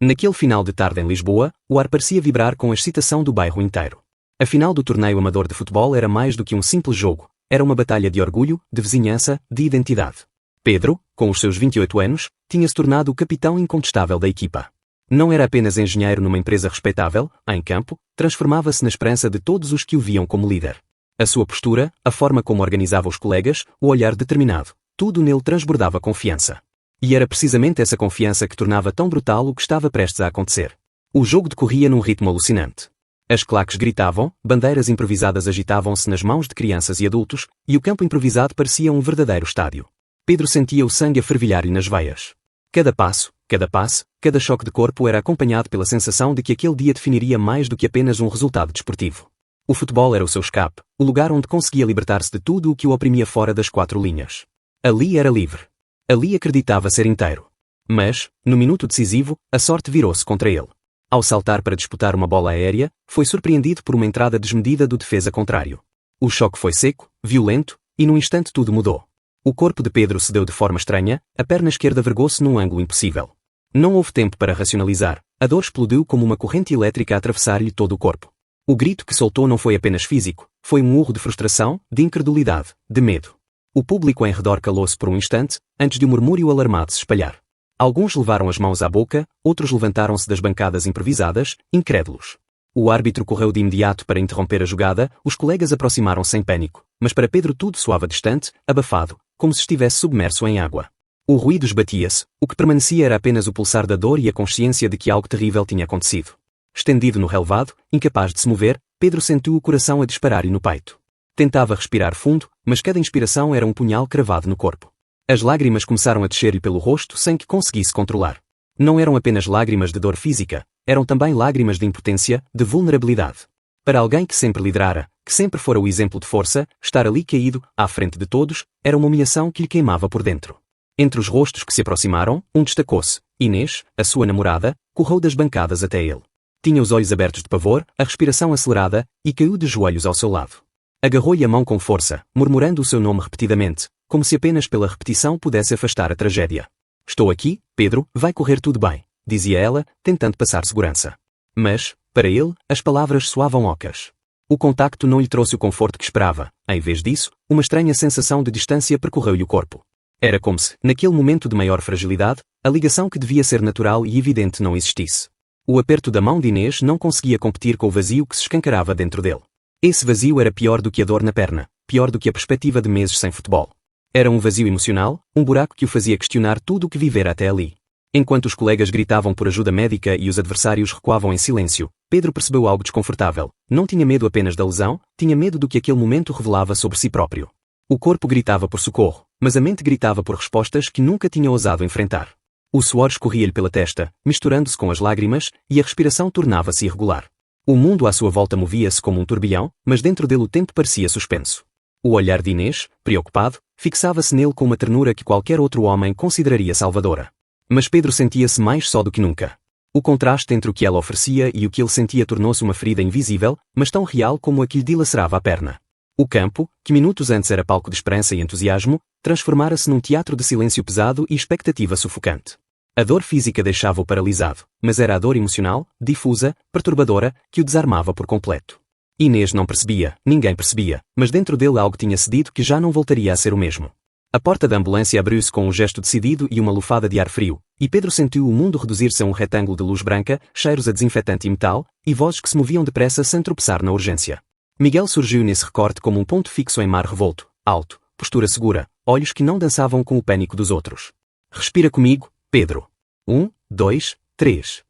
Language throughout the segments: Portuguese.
Naquele final de tarde em Lisboa, o ar parecia vibrar com a excitação do bairro inteiro. A final do torneio amador de futebol era mais do que um simples jogo, era uma batalha de orgulho, de vizinhança, de identidade. Pedro, com os seus 28 anos, tinha-se tornado o capitão incontestável da equipa. Não era apenas engenheiro numa empresa respeitável, em campo, transformava-se na esperança de todos os que o viam como líder. A sua postura, a forma como organizava os colegas, o olhar determinado, tudo nele transbordava confiança. E era precisamente essa confiança que tornava tão brutal o que estava prestes a acontecer. O jogo decorria num ritmo alucinante. As claques gritavam, bandeiras improvisadas agitavam-se nas mãos de crianças e adultos, e o campo improvisado parecia um verdadeiro estádio. Pedro sentia o sangue a fervilhar-lhe nas veias. Cada passo, cada passe, cada choque de corpo era acompanhado pela sensação de que aquele dia definiria mais do que apenas um resultado desportivo. O futebol era o seu escape, o lugar onde conseguia libertar-se de tudo o que o oprimia fora das quatro linhas. Ali era livre. Ali acreditava ser inteiro. Mas, no minuto decisivo, a sorte virou-se contra ele. Ao saltar para disputar uma bola aérea, foi surpreendido por uma entrada desmedida do defesa contrário. O choque foi seco, violento, e num instante tudo mudou. O corpo de Pedro cedeu de forma estranha, a perna esquerda vergou-se num ângulo impossível. Não houve tempo para racionalizar, a dor explodiu como uma corrente elétrica a atravessar-lhe todo o corpo. O grito que soltou não foi apenas físico, foi um urro de frustração, de incredulidade, de medo. O público em redor calou-se por um instante, antes de um murmúrio alarmado se espalhar. Alguns levaram as mãos à boca, outros levantaram-se das bancadas improvisadas, incrédulos. O árbitro correu de imediato para interromper a jogada, os colegas aproximaram-se em pânico, mas para Pedro tudo soava distante, abafado, como se estivesse submerso em água. O ruído esbatia-se, o que permanecia era apenas o pulsar da dor e a consciência de que algo terrível tinha acontecido. Estendido no relvado, incapaz de se mover, Pedro sentiu o coração a disparar-lhe no peito. Tentava respirar fundo, mas cada inspiração era um punhal cravado no corpo. As lágrimas começaram a descer-lhe pelo rosto sem que conseguisse controlar. Não eram apenas lágrimas de dor física, eram também lágrimas de impotência, de vulnerabilidade. Para alguém que sempre liderara, que sempre fora o exemplo de força, estar ali caído, à frente de todos, era uma humilhação que lhe queimava por dentro. Entre os rostos que se aproximaram, um destacou-se. Inês, a sua namorada, correu das bancadas até ele. Tinha os olhos abertos de pavor, a respiração acelerada, e caiu de joelhos ao seu lado. Agarrou-lhe a mão com força, murmurando o seu nome repetidamente, como se apenas pela repetição pudesse afastar a tragédia. Estou aqui, Pedro, vai correr tudo bem, dizia ela, tentando passar segurança. Mas, para ele, as palavras soavam ocas. O contacto não lhe trouxe o conforto que esperava, em vez disso, uma estranha sensação de distância percorreu-lhe o corpo. Era como se, naquele momento de maior fragilidade, a ligação que devia ser natural e evidente não existisse. O aperto da mão de Inês não conseguia competir com o vazio que se escancarava dentro dele. Esse vazio era pior do que a dor na perna, pior do que a perspectiva de meses sem futebol. Era um vazio emocional, um buraco que o fazia questionar tudo o que vivera até ali. Enquanto os colegas gritavam por ajuda médica e os adversários recuavam em silêncio, Pedro percebeu algo desconfortável. Não tinha medo apenas da lesão, tinha medo do que aquele momento revelava sobre si próprio. O corpo gritava por socorro, mas a mente gritava por respostas que nunca tinha ousado enfrentar. O suor escorria-lhe pela testa, misturando-se com as lágrimas, e a respiração tornava-se irregular. O mundo à sua volta movia-se como um turbilhão, mas dentro dele o tempo parecia suspenso. O olhar de Inês, preocupado, fixava-se nele com uma ternura que qualquer outro homem consideraria salvadora. Mas Pedro sentia-se mais só do que nunca. O contraste entre o que ela oferecia e o que ele sentia tornou-se uma ferida invisível, mas tão real como a que lhe dilacerava a perna. O campo, que minutos antes era palco de esperança e entusiasmo, transformara-se num teatro de silêncio pesado e expectativa sufocante. A dor física deixava-o paralisado, mas era a dor emocional, difusa, perturbadora, que o desarmava por completo. Inês não percebia, ninguém percebia, mas dentro dele algo tinha cedido que já não voltaria a ser o mesmo. A porta da ambulância abriu-se com um gesto decidido e uma lufada de ar frio, e Pedro sentiu o mundo reduzir-se a um retângulo de luz branca, cheiros a desinfetante e metal, e vozes que se moviam depressa sem tropeçar na urgência. Miguel surgiu nesse recorte como um ponto fixo em mar revolto, alto, postura segura, olhos que não dançavam com o pânico dos outros. Respira comigo, Pedro. 1, 2, 3.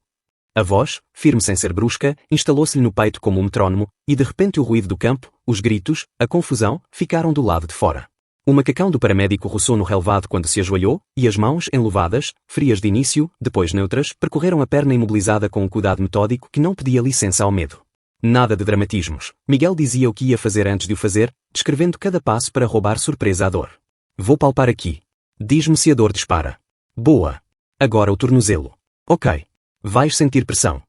A voz, firme sem ser brusca, instalou-se-lhe no peito como um metrónomo, e de repente o ruído do campo, os gritos, a confusão, ficaram do lado de fora. O macacão do paramédico roçou no relvado quando se ajoelhou, e as mãos, enluvadas, frias de início, depois neutras, percorreram a perna imobilizada com um cuidado metódico que não pedia licença ao medo. Nada de dramatismos. Miguel dizia o que ia fazer antes de o fazer, descrevendo cada passo para roubar surpresa à dor. Vou palpar aqui. Diz-me se a dor dispara. Boa. Agora o tornozelo. Ok. Vais sentir pressão.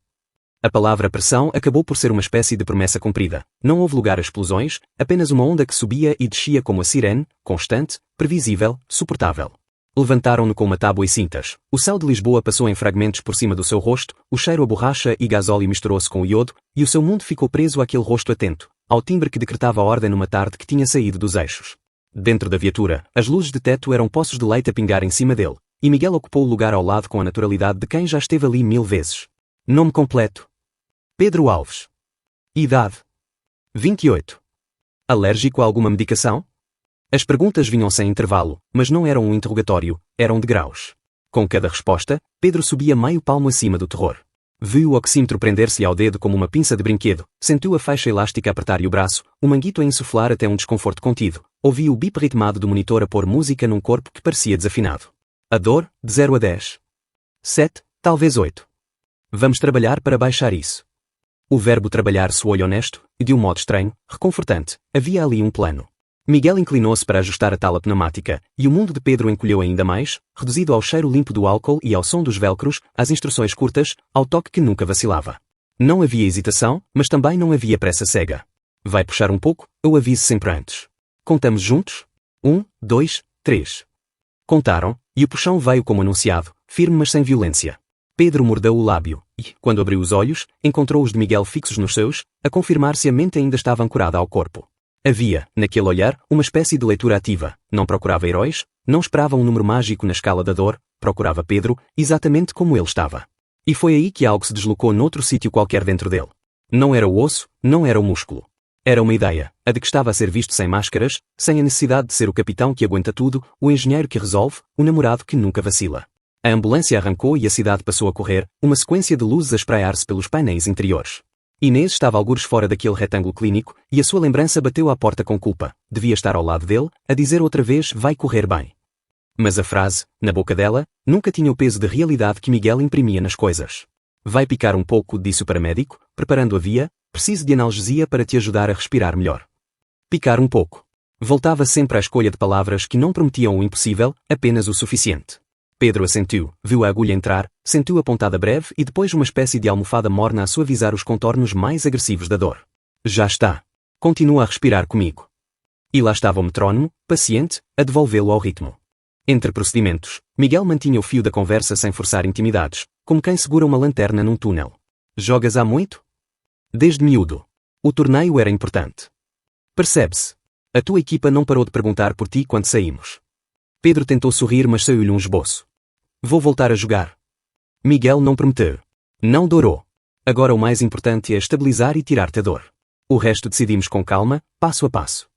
A palavra pressão acabou por ser uma espécie de promessa cumprida. Não houve lugar a explosões, apenas uma onda que subia e descia como a sirene, constante, previsível, suportável. Levantaram-no com uma tábua e cintas. O céu de Lisboa passou em fragmentos por cima do seu rosto, o cheiro a borracha e gasóleo misturou-se com o iodo, e o seu mundo ficou preso àquele rosto atento, ao timbre que decretava a ordem numa tarde que tinha saído dos eixos. Dentro da viatura, as luzes de teto eram poços de leite a pingar em cima dele, e Miguel ocupou o lugar ao lado com a naturalidade de quem já esteve ali 1000 vezes. Nome completo: Pedro Alves. Idade: 28. Alérgico a alguma medicação? As perguntas vinham sem intervalo, mas não eram um interrogatório, eram degraus. Com cada resposta, Pedro subia meio palmo acima do terror. Viu o oxímetro prender-se ao dedo como uma pinça de brinquedo, sentiu a faixa elástica apertar-lhe o braço, o manguito a insuflar até um desconforto contido, ouviu o bip ritmado do monitor a pôr música num corpo que parecia desafinado. A dor, de 0 a 10. 7, talvez 8. Vamos trabalhar para baixar isso. O verbo trabalhar soou-lhe honesto, e de um modo estranho, reconfortante, havia ali um plano. Miguel inclinou-se para ajustar a tala pneumática, e o mundo de Pedro encolheu ainda mais, reduzido ao cheiro limpo do álcool e ao som dos velcros, às instruções curtas, ao toque que nunca vacilava. Não havia hesitação, mas também não havia pressa cega. Vai puxar um pouco, eu aviso sempre antes. Contamos juntos? 1, 2, 3. Contaram, e o puxão veio como anunciado, firme mas sem violência. Pedro mordeu o lábio, e, quando abriu os olhos, encontrou os de Miguel fixos nos seus, a confirmar se a mente ainda estava ancorada ao corpo. Havia, naquele olhar, uma espécie de leitura ativa. Não procurava heróis, não esperava um número mágico na escala da dor, procurava Pedro, exatamente como ele estava. E foi aí que algo se deslocou noutro sítio qualquer dentro dele. Não era o osso, não era o músculo. Era uma ideia, a de que estava a ser visto sem máscaras, sem a necessidade de ser o capitão que aguenta tudo, o engenheiro que resolve, o namorado que nunca vacila. A ambulância arrancou e a cidade passou a correr, uma sequência de luzes a espraiar-se pelos painéis interiores. Inês estava algures fora daquele retângulo clínico, e a sua lembrança bateu à porta com culpa. Devia estar ao lado dele, a dizer outra vez vai correr bem. Mas a frase, na boca dela, nunca tinha o peso de realidade que Miguel imprimia nas coisas. Vai picar um pouco, disse o paramédico, preparando a via, preciso de analgesia para te ajudar a respirar melhor. Picar um pouco. Voltava sempre à escolha de palavras que não prometiam o impossível, apenas o suficiente. Pedro assentiu, viu a agulha entrar, sentiu a pontada breve e depois uma espécie de almofada morna a suavizar os contornos mais agressivos da dor. Já está. Continua a respirar comigo. E lá estava o metrónomo, paciente, a devolvê-lo ao ritmo. Entre procedimentos, Miguel mantinha o fio da conversa sem forçar intimidades, como quem segura uma lanterna num túnel. Jogas há muito? Desde miúdo. O torneio era importante. Percebe-se. A tua equipa não parou de perguntar por ti quando saímos. Pedro tentou sorrir, mas saiu-lhe um esboço. Vou voltar a jogar. Miguel não prometeu. Não dourou. Agora o mais importante é estabilizar e tirar-te a dor. O resto decidimos com calma, passo a passo.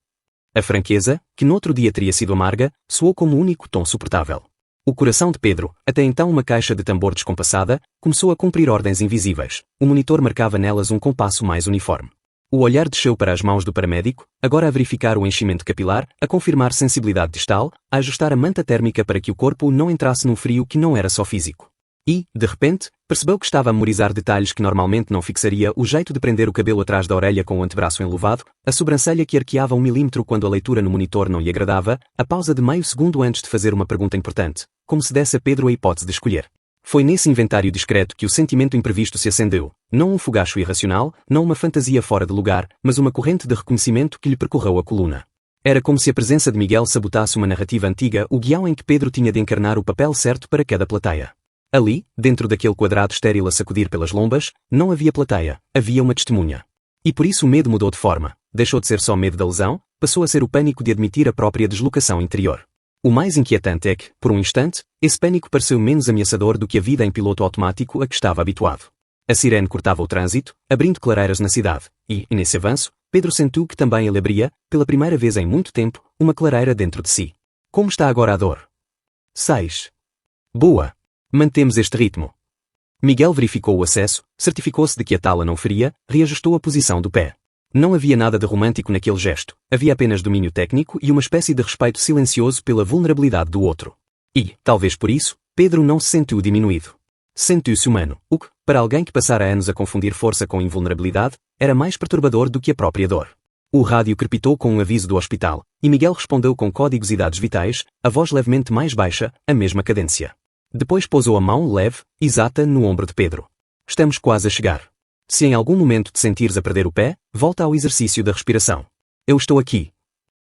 A franqueza, que no outro dia teria sido amarga, soou como o único tom suportável. O coração de Pedro, até então uma caixa de tambor descompassada, começou a cumprir ordens invisíveis. O monitor marcava nelas um compasso mais uniforme. O olhar desceu para as mãos do paramédico, agora a verificar o enchimento capilar, a confirmar sensibilidade distal, a ajustar a manta térmica para que o corpo não entrasse num frio que não era só físico. E, de repente, percebeu que estava a memorizar detalhes que normalmente não fixaria, o jeito de prender o cabelo atrás da orelha com o antebraço enluvado, a sobrancelha que arqueava 1 milímetro quando a leitura no monitor não lhe agradava, a pausa de meio segundo antes de fazer uma pergunta importante, como se desse a Pedro a hipótese de escolher. Foi nesse inventário discreto que o sentimento imprevisto se acendeu, não um fogacho irracional, não uma fantasia fora de lugar, mas uma corrente de reconhecimento que lhe percorreu a coluna. Era como se a presença de Miguel sabotasse uma narrativa antiga, o guião em que Pedro tinha de encarnar o papel certo para cada plateia. Ali, dentro daquele quadrado estéril a sacudir pelas lombas, não havia plateia, havia uma testemunha. E por isso o medo mudou de forma, deixou de ser só medo da lesão, passou a ser o pânico de admitir a própria deslocação interior. O mais inquietante é que, por um instante, esse pânico pareceu menos ameaçador do que a vida em piloto automático a que estava habituado. A sirene cortava o trânsito, abrindo clareiras na cidade, e, nesse avanço, Pedro sentiu que também ele abria, pela primeira vez em muito tempo, uma clareira dentro de si. Como está agora a dor? 6. Boa. Mantemos este ritmo. Miguel verificou o acesso, certificou-se de que a tala não feria, reajustou a posição do pé. Não havia nada de romântico naquele gesto, havia apenas domínio técnico e uma espécie de respeito silencioso pela vulnerabilidade do outro. E, talvez por isso, Pedro não se sentiu diminuído. Sentiu-se humano, o que, para alguém que passara anos a confundir força com invulnerabilidade, era mais perturbador do que a própria dor. O rádio crepitou com um aviso do hospital, e Miguel respondeu com códigos e dados vitais, a voz levemente mais baixa, a mesma cadência. Depois pousou a mão leve, exata, no ombro de Pedro. Estamos quase a chegar. Se em algum momento te sentires a perder o pé, volta ao exercício da respiração. Eu estou aqui.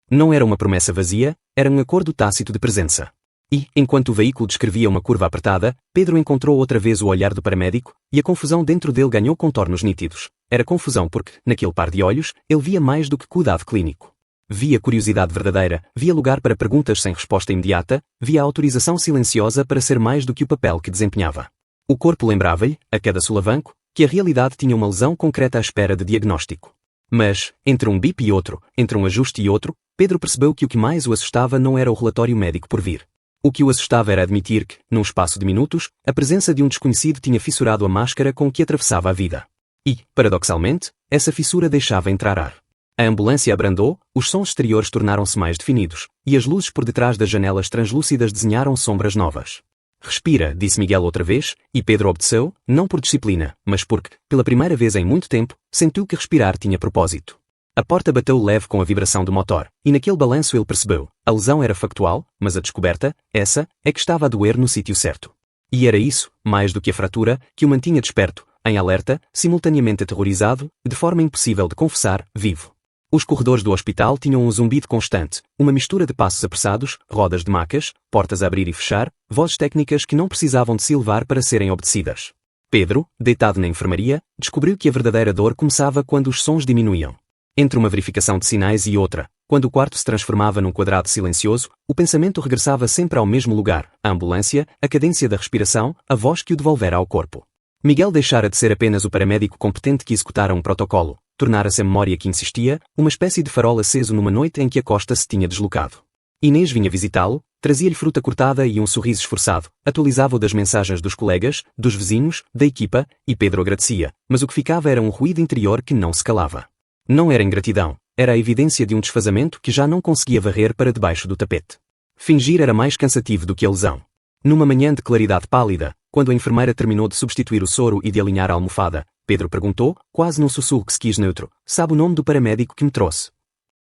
Não era uma promessa vazia, era um acordo tácito de presença. E, enquanto o veículo descrevia uma curva apertada, Pedro encontrou outra vez o olhar do paramédico, e a confusão dentro dele ganhou contornos nítidos. Era confusão porque, naquele par de olhos, ele via mais do que cuidado clínico. Via curiosidade verdadeira, via lugar para perguntas sem resposta imediata, via autorização silenciosa para ser mais do que o papel que desempenhava. O corpo lembrava-lhe, a cada solavanco, que a realidade tinha uma lesão concreta à espera de diagnóstico. Mas, entre um bip e outro, entre um ajuste e outro, Pedro percebeu que o que mais o assustava não era o relatório médico por vir. O que o assustava era admitir que, num espaço de minutos, a presença de um desconhecido tinha fissurado a máscara com que atravessava a vida. E, paradoxalmente, essa fissura deixava entrar ar. A ambulância abrandou, os sons exteriores tornaram-se mais definidos, e as luzes por detrás das janelas translúcidas desenharam sombras novas. Respira, disse Miguel outra vez, e Pedro obedeceu, não por disciplina, mas porque, pela primeira vez em muito tempo, sentiu que respirar tinha propósito. A porta bateu leve com a vibração do motor, e naquele balanço ele percebeu, a lesão era factual, mas a descoberta, essa, é que estava a doer no sítio certo. E era isso, mais do que a fratura, que o mantinha desperto, em alerta, simultaneamente aterrorizado, de forma impossível de confessar, vivo. Os corredores do hospital tinham um zumbido constante, uma mistura de passos apressados, rodas de macas, portas a abrir e fechar, vozes técnicas que não precisavam de se elevar para serem obedecidas. Pedro, deitado na enfermaria, descobriu que a verdadeira dor começava quando os sons diminuíam. Entre uma verificação de sinais e outra, quando o quarto se transformava num quadrado silencioso, o pensamento regressava sempre ao mesmo lugar, a ambulância, a cadência da respiração, a voz que o devolvera ao corpo. Miguel deixara de ser apenas o paramédico competente que executara um protocolo, tornara-se a memória que insistia, uma espécie de farol aceso numa noite em que a Costa se tinha deslocado. Inês vinha visitá-lo, trazia-lhe fruta cortada e um sorriso esforçado, atualizava-o das mensagens dos colegas, dos vizinhos, da equipa, e Pedro agradecia, mas o que ficava era um ruído interior que não se calava. Não era ingratidão, era a evidência de um desfazamento que já não conseguia varrer para debaixo do tapete. Fingir era mais cansativo do que a lesão. Numa manhã de claridade pálida, quando a enfermeira terminou de substituir o soro e de alinhar a almofada, Pedro perguntou, quase num sussurro que se quis neutro, sabe o nome do paramédico que me trouxe?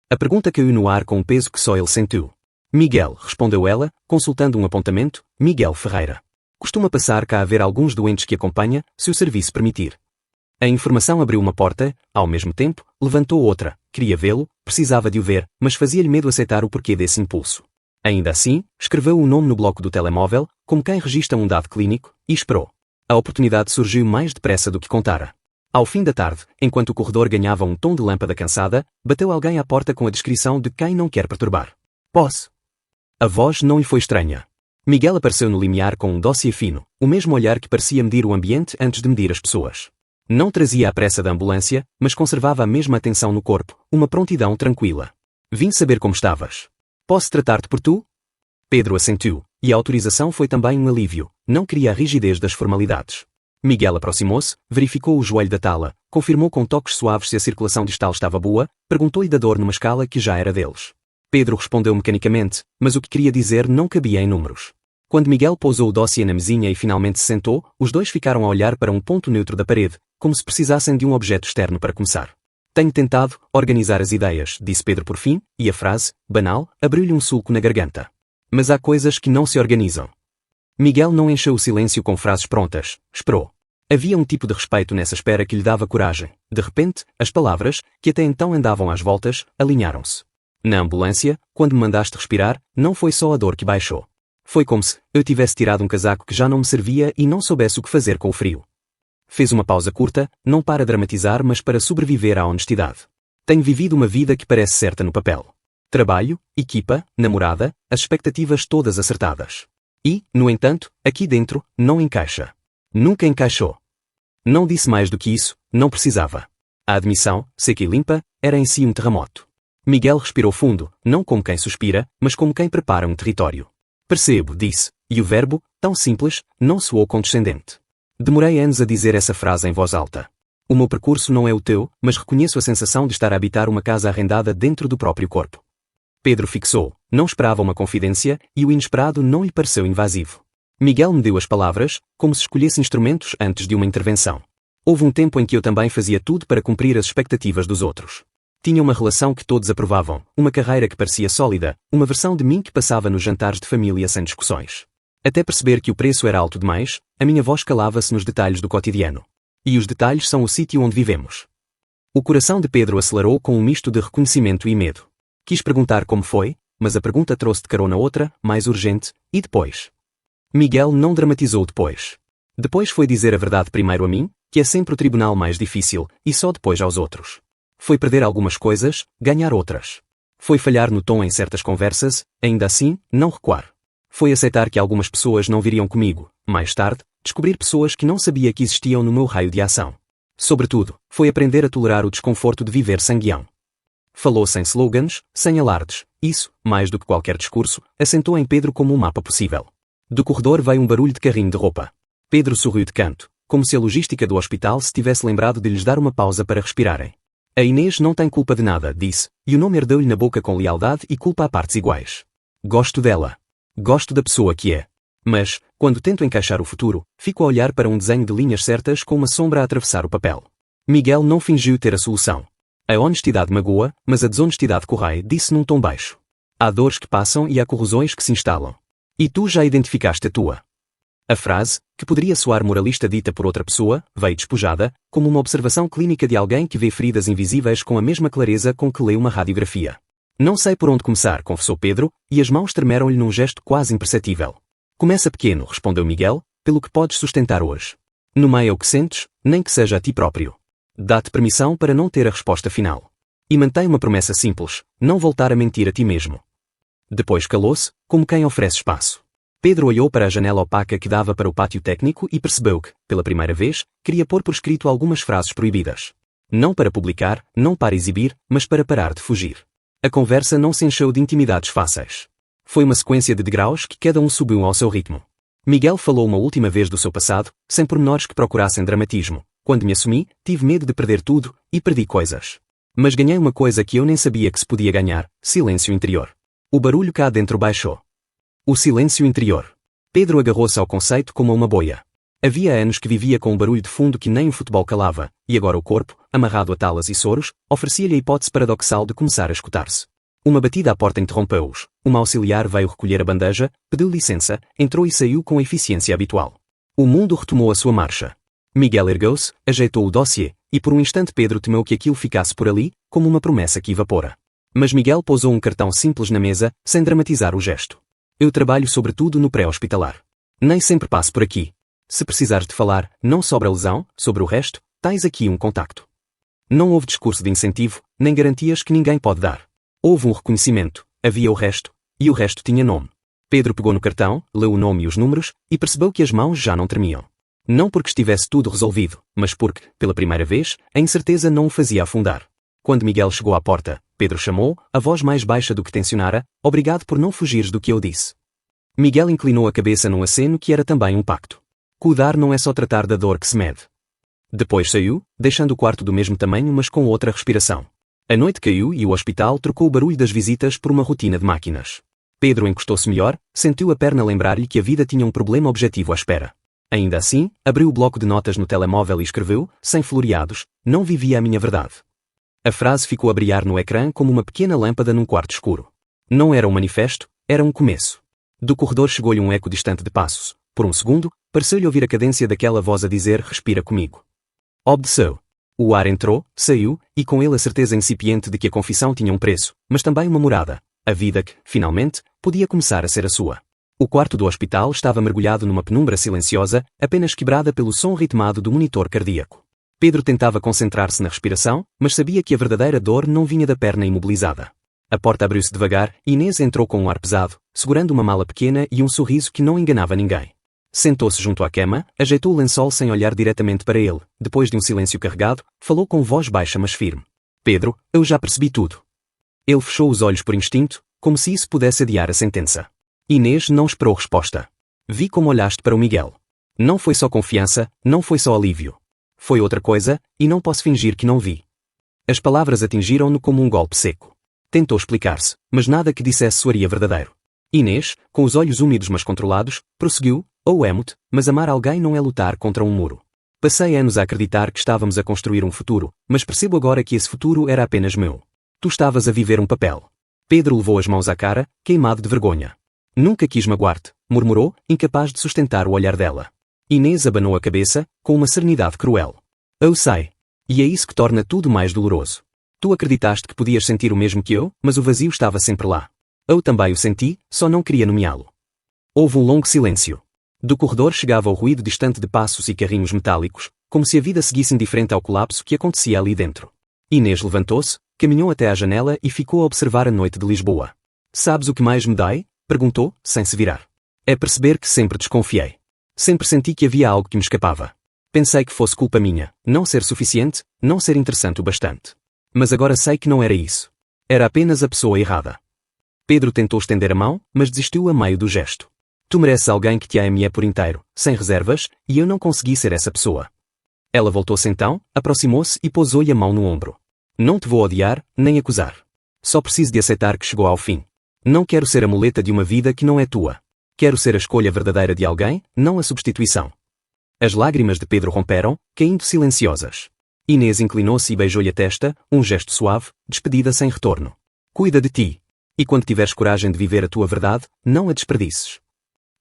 A pergunta caiu no ar com um peso que só ele sentiu. Miguel, respondeu ela, consultando um apontamento, Miguel Ferreira. Costuma passar cá a ver alguns doentes que acompanha, se o serviço permitir. A informação abriu uma porta, ao mesmo tempo, levantou outra, queria vê-lo, precisava de o ver, mas fazia-lhe medo aceitar o porquê desse impulso. Ainda assim, escreveu o nome no bloco do telemóvel, como quem registra um dado clínico, e esperou. A oportunidade surgiu mais depressa do que contara. Ao fim da tarde, enquanto o corredor ganhava um tom de lâmpada cansada, bateu alguém à porta com a descrição de quem não quer perturbar. Posse. A voz não lhe foi estranha. Miguel apareceu no limiar com um dossiê fino, o mesmo olhar que parecia medir o ambiente antes de medir as pessoas. Não trazia a pressa da ambulância, mas conservava a mesma atenção no corpo, uma prontidão tranquila. Vim saber como estavas. Posso tratar-te por tu? Pedro assentiu, e a autorização foi também um alívio, não queria a rigidez das formalidades. Miguel aproximou-se, verificou o joelho da tala, confirmou com toques suaves se a circulação distal estava boa, perguntou-lhe da dor numa escala que já era deles. Pedro respondeu mecanicamente, mas o que queria dizer não cabia em números. Quando Miguel pousou o dossiê na mesinha e finalmente se sentou, os dois ficaram a olhar para um ponto neutro da parede, como se precisassem de um objeto externo para começar. Tenho tentado organizar as ideias, disse Pedro por fim, e a frase, banal, abriu-lhe um sulco na garganta. Mas há coisas que não se organizam. Miguel não encheu o silêncio com frases prontas, esperou. Havia um tipo de respeito nessa espera que lhe dava coragem. De repente, as palavras, que até então andavam às voltas, alinharam-se. Na ambulância, quando me mandaste respirar, não foi só a dor que baixou. Foi como se eu tivesse tirado um casaco que já não me servia e não soubesse o que fazer com o frio. Fez uma pausa curta, não para dramatizar mas para sobreviver à honestidade. Tenho vivido uma vida que parece certa no papel. Trabalho, equipa, namorada, as expectativas todas acertadas. E, no entanto, aqui dentro, não encaixa. Nunca encaixou. Não disse mais do que isso, não precisava. A admissão, seca e limpa, era em si um terremoto. Miguel respirou fundo, não como quem suspira, mas como quem prepara um território. Percebo, disse, e o verbo, tão simples, não soou condescendente. Demorei anos a dizer essa frase em voz alta. O meu percurso não é o teu, mas reconheço a sensação de estar a habitar uma casa arrendada dentro do próprio corpo. Pedro fixou, não esperava uma confidência, e o inesperado não lhe pareceu invasivo. Miguel me deu as palavras, como se escolhesse instrumentos antes de uma intervenção. Houve um tempo em que eu também fazia tudo para cumprir as expectativas dos outros. Tinha uma relação que todos aprovavam, uma carreira que parecia sólida, uma versão de mim que passava nos jantares de família sem discussões. Até perceber que o preço era alto demais, a minha voz calava-se nos detalhes do cotidiano. E os detalhes são o sítio onde vivemos. O coração de Pedro acelerou com um misto de reconhecimento e medo. Quis perguntar como foi, mas a pergunta trouxe de carona outra, mais urgente, e depois? Miguel não dramatizou depois. Depois foi dizer a verdade primeiro a mim, que é sempre o tribunal mais difícil, e só depois aos outros. Foi perder algumas coisas, ganhar outras. Foi falhar no tom em certas conversas, ainda assim, não recuar. Foi aceitar que algumas pessoas não viriam comigo, mais tarde, descobrir pessoas que não sabia que existiam no meu raio de ação. Sobretudo, foi aprender a tolerar o desconforto de viver sem guião. Falou sem slogans, sem alardes. Isso, mais do que qualquer discurso, assentou em Pedro como um mapa possível. Do corredor veio um barulho de carrinho de roupa. Pedro sorriu de canto, como se a logística do hospital se tivesse lembrado de lhes dar uma pausa para respirarem. A Inês não tem culpa de nada, disse, e o nome ardeu-lhe na boca com lealdade e culpa a partes iguais. Gosto dela. Gosto da pessoa que é. Mas, quando tento encaixar o futuro, fico a olhar para um desenho de linhas certas com uma sombra a atravessar o papel. Miguel não fingiu ter a solução. A honestidade magoa, mas a desonestidade corrói, disse num tom baixo. Há dores que passam e há corrosões que se instalam. E tu já identificaste a tua. A frase, que poderia soar moralista dita por outra pessoa, veio despojada, como uma observação clínica de alguém que vê feridas invisíveis com a mesma clareza com que lê uma radiografia. Não sei por onde começar, confessou Pedro, e as mãos tremeram-lhe num gesto quase imperceptível. Começa pequeno, respondeu Miguel, pelo que podes sustentar hoje. Nomeia o que sentes, nem que seja a ti próprio. Dá-te permissão para não ter a resposta final. E mantém uma promessa simples, não voltar a mentir a ti mesmo. Depois calou-se, como quem oferece espaço. Pedro olhou para a janela opaca que dava para o pátio técnico e percebeu que, pela primeira vez, queria pôr por escrito algumas frases proibidas. Não para publicar, não para exibir, mas para parar de fugir. A conversa não se encheu de intimidades fáceis. Foi uma sequência de degraus que cada um subiu ao seu ritmo. Miguel falou uma última vez do seu passado, sem pormenores que procurassem dramatismo. Quando me assumi, tive medo de perder tudo, e perdi coisas. Mas ganhei uma coisa que eu nem sabia que se podia ganhar, silêncio interior. O barulho cá dentro baixou. O silêncio interior. Pedro agarrou-se ao conceito como a uma boia. Havia anos que vivia com um barulho de fundo que nem o futebol calava, e agora o corpo, amarrado a talas e soros, oferecia-lhe a hipótese paradoxal de começar a escutar-se. Uma batida à porta interrompeu-os. Uma auxiliar veio recolher a bandeja, pediu licença, entrou e saiu com a eficiência habitual. O mundo retomou a sua marcha. Miguel ergueu-se, ajeitou o dossiê, e por um instante Pedro temeu que aquilo ficasse por ali, como uma promessa que evapora. Mas Miguel pousou um cartão simples na mesa, sem dramatizar o gesto. Eu trabalho sobretudo no pré-hospitalar. Nem sempre passo por aqui. Se precisares de falar, não sobre a lesão, sobre o resto, tens aqui um contacto. Não houve discurso de incentivo, nem garantias que ninguém pode dar. Houve um reconhecimento, havia o resto, e o resto tinha nome. Pedro pegou no cartão, leu o nome e os números, e percebeu que as mãos já não tremiam. Não porque estivesse tudo resolvido, mas porque, pela primeira vez, a incerteza não o fazia afundar. Quando Miguel chegou à porta, Pedro chamou, a voz mais baixa do que tencionara, obrigado por não fugires do que eu disse. Miguel inclinou a cabeça num aceno que era também um pacto. Cuidar não é só tratar da dor que se mede. Depois saiu, deixando o quarto do mesmo tamanho mas com outra respiração. A noite caiu e o hospital trocou o barulho das visitas por uma rotina de máquinas. Pedro encostou-se melhor, sentiu a perna lembrar-lhe que a vida tinha um problema objetivo à espera. Ainda assim, abriu o bloco de notas no telemóvel e escreveu, sem floreados, não vivia a minha verdade. A frase ficou a brilhar no ecrã como uma pequena lâmpada num quarto escuro. Não era um manifesto, era um começo. Do corredor chegou-lhe um eco distante de passos. Por um segundo, pareceu-lhe ouvir a cadência daquela voz a dizer respira comigo. Obedeceu. O ar entrou, saiu, e com ele a certeza incipiente de que a confissão tinha um preço, mas também uma morada. A vida que, finalmente, podia começar a ser a sua. O quarto do hospital estava mergulhado numa penumbra silenciosa, apenas quebrada pelo som ritmado do monitor cardíaco. Pedro tentava concentrar-se na respiração, mas sabia que a verdadeira dor não vinha da perna imobilizada. A porta abriu-se devagar e Inês entrou com um ar pesado, segurando uma mala pequena e um sorriso que não enganava ninguém. Sentou-se junto à cama, ajeitou o lençol sem olhar diretamente para ele. Depois de um silêncio carregado, falou com voz baixa mas firme. Pedro, eu já percebi tudo. Ele fechou os olhos por instinto, como se isso pudesse adiar a sentença. Inês não esperou resposta. Vi como olhaste para o Miguel. Não foi só confiança, não foi só alívio. Foi outra coisa, e não posso fingir que não vi. As palavras atingiram-no como um golpe seco. Tentou explicar-se, mas nada que dissesse soaria verdadeiro. Inês, com os olhos úmidos mas controlados, prosseguiu, amo-te, mas amar alguém não é lutar contra um muro. Passei anos a acreditar que estávamos a construir um futuro, mas percebo agora que esse futuro era apenas meu. Tu estavas a viver um papel. Pedro levou as mãos à cara, queimado de vergonha. Nunca quis magoar-te, murmurou, incapaz de sustentar o olhar dela. Inês abanou a cabeça, com uma serenidade cruel. Eu sei. E é isso que torna tudo mais doloroso. Tu acreditaste que podias sentir o mesmo que eu, mas o vazio estava sempre lá. Eu também o senti, só não queria nomeá-lo. Houve um longo silêncio. Do corredor chegava o ruído distante de passos e carrinhos metálicos, como se a vida seguisse indiferente ao colapso que acontecia ali dentro. Inês levantou-se, caminhou até à janela e ficou a observar a noite de Lisboa. Sabes o que mais me dói? Perguntou, sem se virar. É perceber que sempre desconfiei. Sempre senti que havia algo que me escapava. Pensei que fosse culpa minha, não ser suficiente, não ser interessante o bastante. Mas agora sei que não era isso. Era apenas a pessoa errada. Pedro tentou estender a mão, mas desistiu a meio do gesto. Tu mereces alguém que te ame por inteiro, sem reservas, e eu não consegui ser essa pessoa. Ela voltou-se então, aproximou-se e pousou-lhe a mão no ombro. Não te vou odiar, nem acusar. Só preciso de aceitar que chegou ao fim. Não quero ser a muleta de uma vida que não é tua. Quero ser a escolha verdadeira de alguém, não a substituição. As lágrimas de Pedro romperam, caindo silenciosas. Inês inclinou-se e beijou-lhe a testa, um gesto suave, despedida sem retorno. Cuida de ti. E quando tiveres coragem de viver a tua verdade, não a desperdices.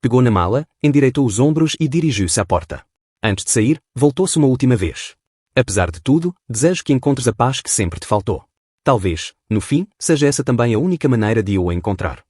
Pegou na mala, endireitou os ombros e dirigiu-se à porta. Antes de sair, voltou-se uma última vez. Apesar de tudo, desejo que encontres a paz que sempre te faltou. Talvez, no fim, seja essa também a única maneira de eu a encontrar.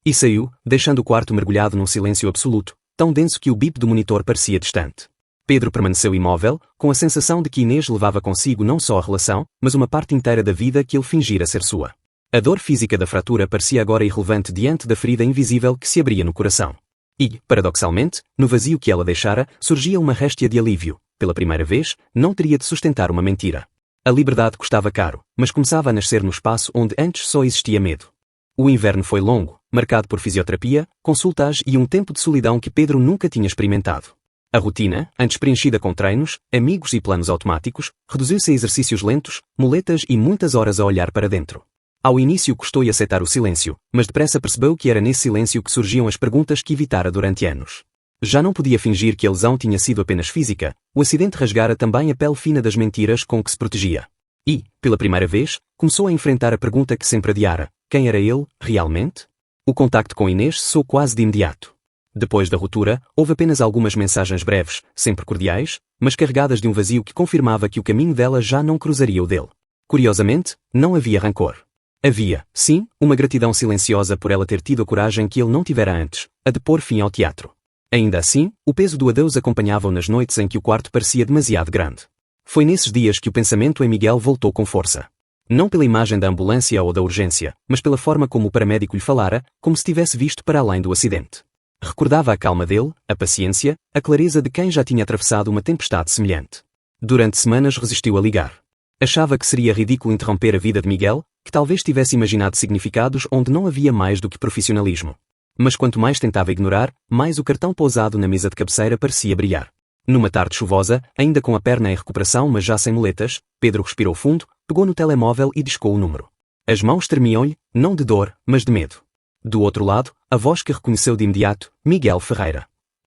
E saiu, deixando o quarto mergulhado num silêncio absoluto, tão denso que o bip do monitor parecia distante. Pedro permaneceu imóvel, com a sensação de que Inês levava consigo não só a relação, mas uma parte inteira da vida que ele fingira ser sua. A dor física da fratura parecia agora irrelevante diante da ferida invisível que se abria no coração. E, paradoxalmente, no vazio que ela deixara, surgia uma réstia de alívio. Pela primeira vez, não teria de sustentar uma mentira. A liberdade custava caro, mas começava a nascer no espaço onde antes só existia medo. O inverno foi longo, marcado por fisioterapia, consultas e um tempo de solidão que Pedro nunca tinha experimentado. A rotina, antes preenchida com treinos, amigos e planos automáticos, reduziu-se a exercícios lentos, muletas e muitas horas a olhar para dentro. Ao início custou-lhe aceitar o silêncio, mas depressa percebeu que era nesse silêncio que surgiam as perguntas que evitara durante anos. Já não podia fingir que a lesão tinha sido apenas física, o acidente rasgara também a pele fina das mentiras com que se protegia. E, pela primeira vez, começou a enfrentar a pergunta que sempre adiara: quem era ele, realmente? O contacto com Inês cessou quase de imediato. Depois da ruptura, houve apenas algumas mensagens breves, sempre cordiais, mas carregadas de um vazio que confirmava que o caminho dela já não cruzaria o dele. Curiosamente, não havia rancor. Havia, sim, uma gratidão silenciosa por ela ter tido a coragem que ele não tivera antes, a de pôr fim ao teatro. Ainda assim, o peso do adeus acompanhava-o nas noites em que o quarto parecia demasiado grande. Foi nesses dias que o pensamento em Miguel voltou com força. Não pela imagem da ambulância ou da urgência, mas pela forma como o paramédico lhe falara, como se tivesse visto para além do acidente. Recordava a calma dele, a paciência, a clareza de quem já tinha atravessado uma tempestade semelhante. Durante semanas resistiu a ligar. Achava que seria ridículo interromper a vida de Miguel, que talvez tivesse imaginado significados onde não havia mais do que profissionalismo. Mas quanto mais tentava ignorar, mais o cartão pousado na mesa de cabeceira parecia brilhar. Numa tarde chuvosa, ainda com a perna em recuperação mas já sem muletas, Pedro respirou fundo, pegou no telemóvel e discou o número. As mãos tremiam-lhe, não de dor, mas de medo. Do outro lado, a voz que reconheceu de imediato, Miguel Ferreira.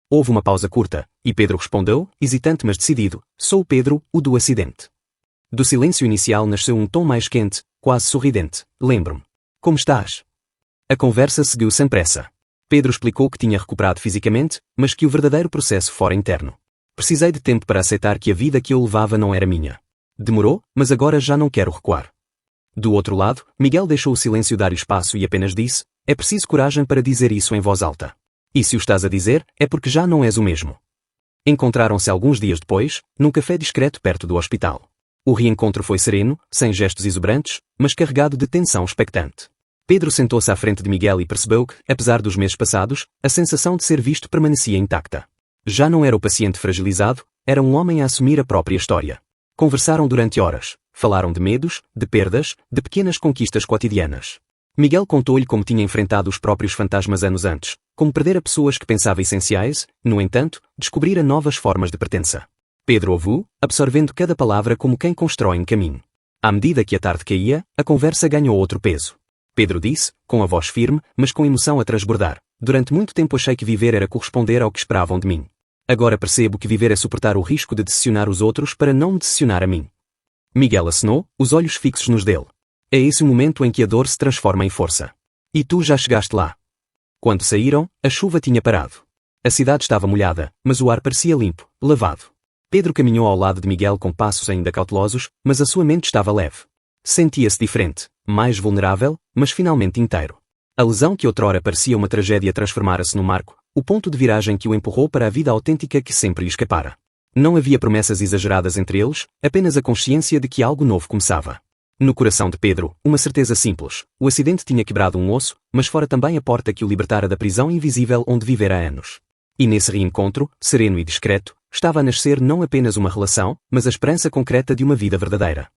Houve uma pausa curta, e Pedro respondeu, hesitante mas decidido: sou o Pedro, o do acidente. Do silêncio inicial nasceu um tom mais quente, quase sorridente: lembro-me. Como estás? A conversa seguiu sem pressa. Pedro explicou que tinha recuperado fisicamente, mas que o verdadeiro processo fora interno. Precisei de tempo para aceitar que a vida que eu levava não era minha. Demorou, mas agora já não quero recuar. Do outro lado, Miguel deixou o silêncio dar espaço e apenas disse: é preciso coragem para dizer isso em voz alta. E se o estás a dizer, é porque já não és o mesmo. Encontraram-se alguns dias depois, num café discreto perto do hospital. O reencontro foi sereno, sem gestos exuberantes, mas carregado de tensão expectante. Pedro sentou-se à frente de Miguel e percebeu que, apesar dos meses passados, a sensação de ser visto permanecia intacta. Já não era o paciente fragilizado, era um homem a assumir a própria história. Conversaram durante horas, falaram de medos, de perdas, de pequenas conquistas cotidianas. Miguel contou-lhe como tinha enfrentado os próprios fantasmas anos antes, como perdera pessoas que pensava essenciais, no entanto, descobrira novas formas de pertença. Pedro ouviu, absorvendo cada palavra como quem constrói um caminho. À medida que a tarde caía, a conversa ganhou outro peso. Pedro disse, com a voz firme, mas com emoção a transbordar: durante muito tempo achei que viver era corresponder ao que esperavam de mim. Agora percebo que viver é suportar o risco de decepcionar os outros para não me decepcionar a mim. Miguel acenou, os olhos fixos nos dele. É esse o momento em que a dor se transforma em força. E tu já chegaste lá. Quando saíram, a chuva tinha parado. A cidade estava molhada, mas o ar parecia limpo, lavado. Pedro caminhou ao lado de Miguel com passos ainda cautelosos, mas a sua mente estava leve. Sentia-se diferente, mais vulnerável, mas finalmente inteiro. A lesão que outrora parecia uma tragédia transformara-se num marco, o ponto de viragem que o empurrou para a vida autêntica que sempre lhe escapara. Não havia promessas exageradas entre eles, apenas a consciência de que algo novo começava. No coração de Pedro, uma certeza simples: o acidente tinha quebrado um osso, mas fora também a porta que o libertara da prisão invisível onde vivera há anos. E nesse reencontro, sereno e discreto, estava a nascer não apenas uma relação, mas a esperança concreta de uma vida verdadeira.